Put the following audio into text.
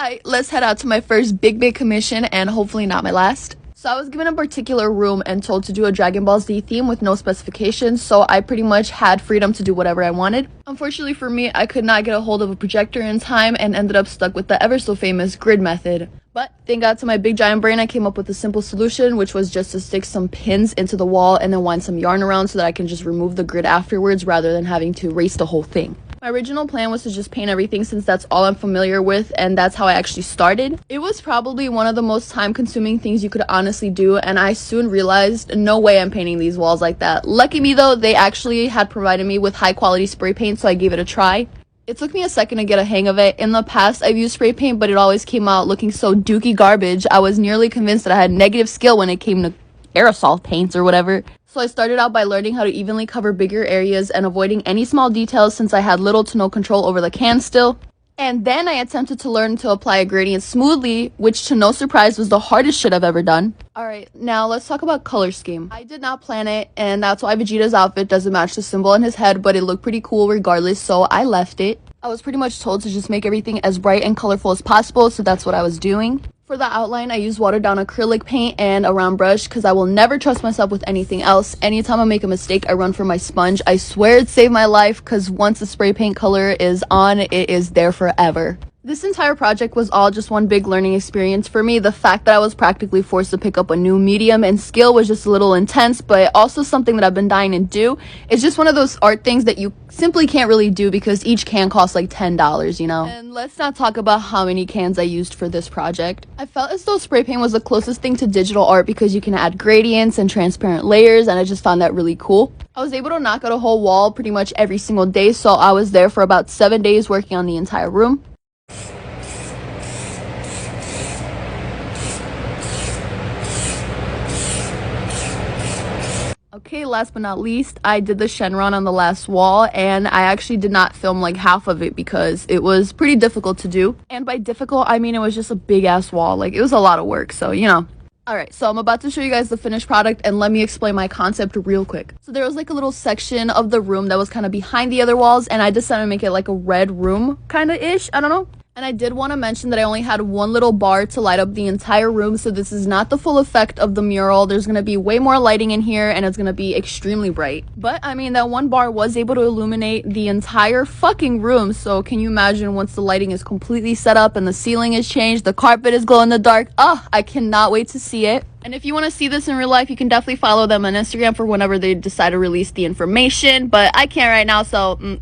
Alright, let's head out to my first big commission and hopefully not my last. So I was given a particular room and told to do a Dragon Ball Z theme with no specifications, so I pretty much had freedom to do whatever I wanted. Unfortunately for me, I could not get a hold of a projector in time and ended up stuck with the ever so famous grid method. But thank God to my big giant brain, I came up with a simple solution, which was just to stick some pins into the wall and then wind some yarn around so that I can just remove the grid afterwards rather than having to erase the whole thing. My original plan was to just paint everything since that's all I'm familiar with, and that's how I actually started. It was probably one of the most time-consuming things you could honestly do, and I soon realized no way I'm painting these walls like that. Lucky me though, they actually had provided me with high-quality spray paint, so I gave it a try. It took me a second to get a hang of it. In the past, I've used spray paint, but it always came out looking so dookie garbage. I was nearly convinced that I had negative skill when it came to aerosol paints or whatever. So I started out by learning how to evenly cover bigger areas and avoiding any small details since I had little to no control over the can still. And then I attempted to learn to apply a gradient smoothly, which to no surprise was the hardest shit I've ever done. Alright, now let's talk about color scheme. I did not plan it, and that's why Vegeta's outfit doesn't match the symbol on his head, but it looked pretty cool regardless, so I left it. I was pretty much told to just make everything as bright and colorful as possible, so that's what I was doing. For the outline, I used watered down acrylic paint and a round brush because I will never trust myself with anything else. Anytime I make a mistake, I run for my sponge. I swear it saved my life because once the spray paint color is on, it is there forever. This entire project was all just one big learning experience for me. The fact that I was practically forced to pick up a new medium and skill was just a little intense, but also something that I've been dying to do. It's just one of those art things that you simply can't really do because each can costs like $10, you know? And let's not talk about how many cans I used for this project. I felt as though spray paint was the closest thing to digital art because you can add gradients and transparent layers, and I just found that really cool. I was able to knock out a whole wall pretty much every single day, so I was there for about 7 days working on the entire room. Okay, last but not least, I did the Shenron on the last wall, and I actually did not film like half of it because it was pretty difficult to do. And by difficult, I mean it was just a big ass wall. Like, it was a lot of work, so you know. Alright, so I'm about to show you guys the finished product, and let me explain my concept real quick. So there was like a little section of the room that was kind of behind the other walls, and I decided to make it like a red room kind of ish, I don't know. And I did want to mention that I only had one little bar to light up the entire room, so this is not the full effect of the mural. There's going to be way more lighting in here, and it's going to be extremely bright. But, I mean, that one bar was able to illuminate the entire fucking room, so can you imagine once the lighting is completely set up and the ceiling is changed, the carpet is glow in the dark? Oh, I cannot wait to see it. And if you want to see this in real life, you can definitely follow them on Instagram for whenever they decide to release the information, but I can't right now, so